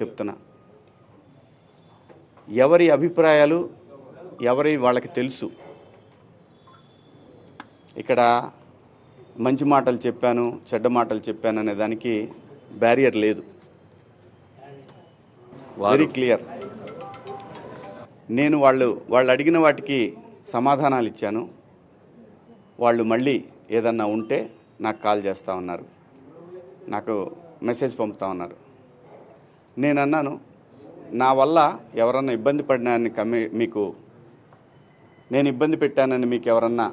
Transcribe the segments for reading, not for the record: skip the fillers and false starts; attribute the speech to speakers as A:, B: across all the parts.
A: చెప్తున్నా. ఎవరి అభిప్రాయాలు ఎవరి వాళ్ళకి తెలుసు. ఇక్కడ మంచి మాటలు చెప్పాను, చెడ్డ మాటలు చెప్పాను అనే దానికి బ్యారియర్ లేదు. Very clear. నేను వాళ్ళు అడిగిన వాటికి సమాధానాలు ఇచ్చాను. వాళ్ళు మళ్ళీ ఏదన్నా ఉంటే నాకు కాల్ చేస్తూ ఉన్నారు, నాకు మెసేజ్ పంపుతా ఉన్నారు. నేను అన్నాను, నా వల్ల ఎవరన్నా ఇబ్బంది పడినారని మీకు నేను ఇబ్బంది పెట్టానని మీకు ఎవరన్నా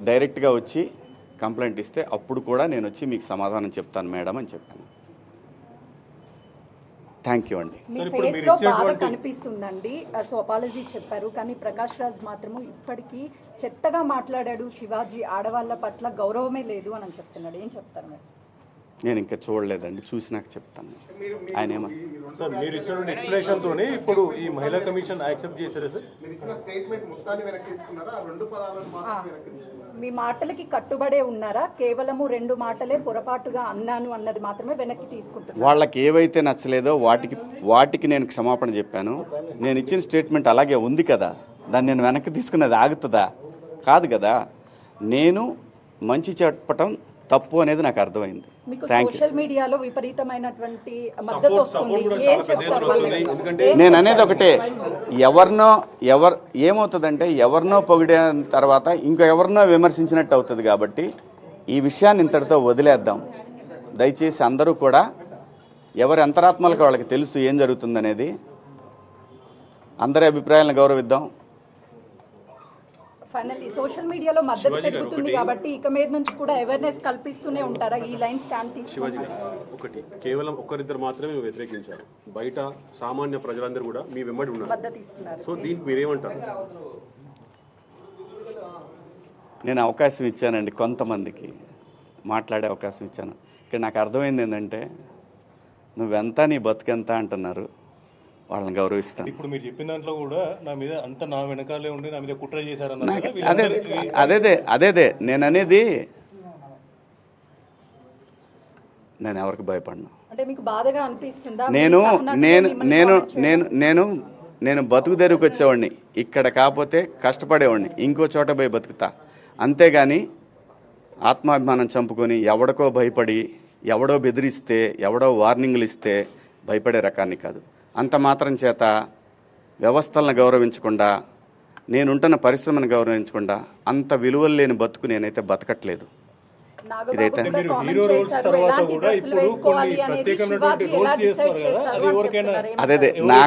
A: డైరెక్ట్గా వచ్చి కంప్లైంట్ ఇస్తే అప్పుడు కూడా నేను వచ్చి మీకు సమాధానం చెప్తాను మేడం అని చెప్పాను. థ్యాంక్ యూ అండి.
B: కనిపిస్తుందండి. సో అపాలజీ చెప్పారు, కానీ ప్రకాష్ రాజ్ మాత్రము ఇప్పటికీ చెత్తగా మాట్లాడాడు. శివాజీ ఆడవాళ్ళ పట్ల గౌరవమే లేదు అని చెప్తున్నాడు. ఏం చెప్తారు మీరు?
A: నేను ఇంకా చూడలేదండి, చూసినాక చెప్తాను. ఆయన
C: సార్ మీరు ఇచ్చిన ఎక్స్ప్లెనేషన్ తోనే ఇప్పుడు ఈ మహిళా కమిషన్ యాక్సెప్ట్ చేశారా సార్?
B: మీ మాటలకి కట్టుబడే ఉన్నారా? కేవలము 2 మాటలే పొరపాటుగా అన్నాను అన్నది మాత్రమే వెనక్కి తీసుకుంటున్నారు.
A: వాళ్ళకి ఏవైతే నచ్చలేదో వాటికి నేను క్షమాపణ చెప్పాను. నేను ఇచ్చిన స్టేట్మెంట్ అలాగే ఉంది కదా, దాన్ని నేను వెనక్కి తీసుకున్నది ఆగుతుందా? కాదు కదా. నేను మంచి చెప్పటం తప్పు అనేది నాకు అర్థమైంది.
B: సోషల్ మీడియాలో విపరీతమైనటువంటి మద్దతు వస్తుంది.
A: నేను అనేది ఒకటే, ఏమవుతుందంటే ఎవరినో పొగిడిన తర్వాత ఇంకో ఎవరినో విమర్శించినట్టు అవుతుంది. కాబట్టి ఈ విషయాన్ని ఇంతటితో వదిలేద్దాం. దయచేసి అందరూ కూడా ఎవరి అంతరాత్మలకు వాళ్ళకి తెలుసు ఏం జరుగుతుందనేది. అందరి అభిప్రాయాలను గౌరవిద్దాం.
B: ఫైనల్లీ సోషల్ మీడియాలో మద్దతు పెరుగుతుంది కాబట్టి ఇక మీద నుంచి కూడా అవేర్నెస్ కల్పిస్తూనే ఉంటారా? ఈ లైన్ స్టాండ్
C: శివాజీ ఒకటి కేవలం ఒక్కరిద్దరు మాత్రమే వ్యతిరేకించారు, బయట సామాన్య ప్రజలందరూ కూడా మీ వెంబడి ఉన్నారు,
B: మద్దతు ఇస్తున్నారు.
C: సో దీనికి మీరేమంటారు?
A: నేను అవకాశం ఇచ్చానండి, కొంతమందికి మాట్లాడే అవకాశం ఇచ్చాను. ఇక్కడ నాకు అర్థమైంది ఏంటంటే, నువ్వెంత నీ బతుకెంత అంటున్నారు, వాళ్ళని గౌరవిస్తాను.
C: ఇప్పుడు మీరు చెప్పిన దాంట్లో కూడా నా మీద అంత నా వెనకాలే ఉండి నా మీద కుట్ర చేశారన్న
A: అదే నేను అనేది. నేను ఎవరికి భయపడను.
B: అంటే మీకు బాధగా అనిపిస్తుందా?
A: నేను బతుకు తెరువుకు వచ్చేవాడిని, ఇక్కడ కాకపోతే కష్టపడేవాడిని, ఇంకో చోట పోయి బతుకుతా. అంతేగాని ఆత్మాభిమానం చంపుకొని ఎవడికో భయపడి, ఎవడో బెదిరిస్తే, ఎవడో వార్నింగ్లు ఇస్తే భయపడే రకాన్ని కాదు. అంత మాత్రం చేత వ్యవస్థలను గౌరవించకుండా, నేనుంటున్న పరిశ్రమను గౌరవించకుండా అంత విలువలు లేని బతుకు నేనైతే బతకట్లేదు. ఇదైతే నా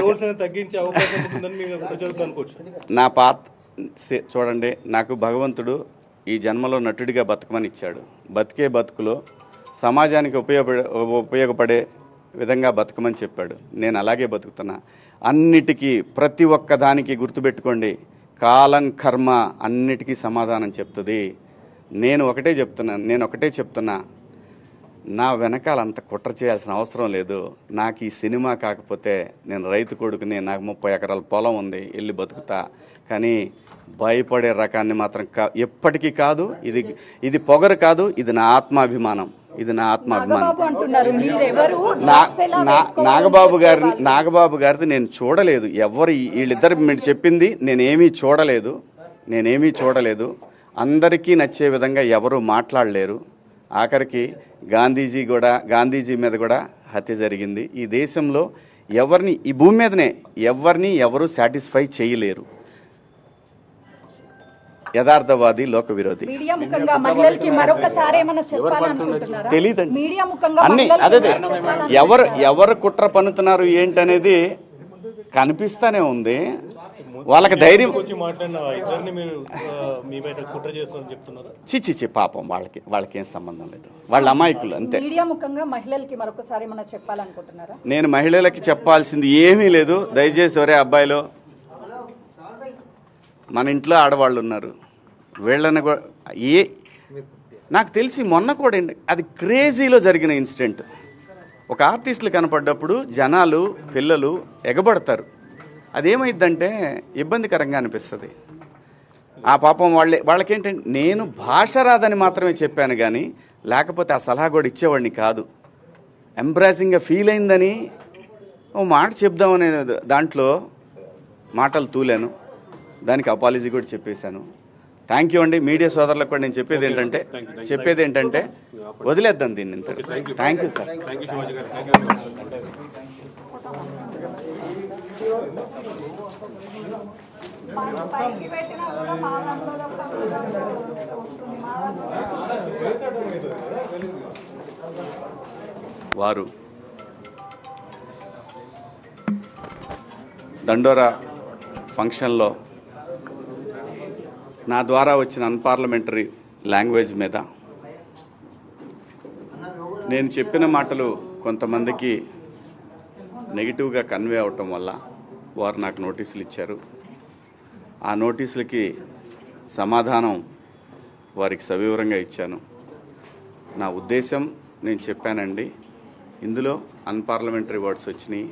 A: చూడండి, నాకు భగవంతుడు ఈ జన్మలో నటుడిగా బతకమని ఇచ్చాడు. బతికే బతుకులో సమాజానికి ఉపయోగపడే విధంగా బతకమని చెప్పాడు. నేను అలాగే బతుకుతున్నా. అన్నిటికీ ప్రతి ఒక్క దానికి గుర్తుపెట్టుకోండి, కాలం కర్మ అన్నిటికీ సమాధానం చెప్తుంది. నేను ఒకటే చెప్తున్నా, నా వెనకాల అంత కుట్ర చేయాల్సిన అవసరం లేదు. నాకు ఈ సినిమా కాకపోతే నేను రైతు కొడుకుని, నాకు 30 ఎకరాల పొలం ఉంది, వెళ్ళి బతుకుతా. కానీ భయపడే రకాన్ని మాత్రం ఎప్పటికీ కాదు. ఇది పొగరు కాదు, ఇది నా ఆత్మాభిమానం. నాగబాబు గారిది నేను చూడలేదు. వీళ్ళిద్దరు మీరు చెప్పింది నేనేమీ చూడలేదు. అందరికీ నచ్చే విధంగా ఎవరు మాట్లాడలేరు. ఆఖరికి గాంధీజీ మీద కూడా హత్య జరిగింది. ఈ దేశంలో ఈ భూమి మీదనే ఎవరు సాటిస్ఫై చేయలేరు. యథార్థవాది, లోక విరోధి. తెలీదండి అన్ని. అదే ఎవరు కుట్ర పన్నుతున్నారు ఏంటనేది కనిపిస్తానే ఉంది. వాళ్ళకి ధైర్యం చిచ్చి పాపం వాళ్ళకి ఏం సంబంధం లేదు. వాళ్ళ అమాయకులు అంతే. నేను మహిళలకి చెప్పాల్సింది ఏమీ లేదు. దయచేసి ఒరే అబ్బాయిలో, మన ఇంట్లో ఆడవాళ్ళు ఉన్నారు, వీళ్ళని నాకు తెలిసి మొన్న కూడా అది క్రేజీలో జరిగిన ఇన్సిడెంట్. ఒక ఆర్టిస్టులు కనపడ్డప్పుడు జనాలు, పిల్లలు ఎగబడతారు. అదేమైందంటే ఇబ్బందికరంగా అనిపిస్తుంది. ఆ పాపం వాళ్ళకేంటంటే, నేను భాష రాదని మాత్రమే చెప్పాను కానీ లేకపోతే ఆ సలహా కూడా ఇచ్చేవాడిని కాదు. ఎంబ్రాసింగ్గా ఫీల్ అయిందని ఓ మాట చెప్దామనే దాంట్లో మాటలు తూలాను, దానికి అపాలజీ కూడా చెప్పేశాను. థ్యాంక్ యూ అండి. మీడియా సోదరులకు కూడా నేను చెప్పేది ఏంటంటే వదిలేద్దాం దీన్ని. Thank you sir.
C: Thank you Shivaji గారు. Thank you.
B: పైకి పెట్టినా కూడా మా దాంట్లో వస్తుంది. మా
A: వారు దండోరా ఫంక్షన్లో నా ద్వారా వచ్చిన అన్పార్లమెంటరీ లాంగ్వేజ్ మీద నేను చెప్పిన మాటలు కొంతమందికి నెగిటివ్గా కన్వే అవటం వల్ల వారు నాకు నోటీసులు ఇచ్చారు. ఆ నోటీసులకి సమాధానం వారికి సవివరంగా ఇచ్చాను. నా ఉద్దేశం నేను చెప్పానండి. ఇందులో అన్పార్లమెంటరీ వర్డ్స్ వచ్చినాయి.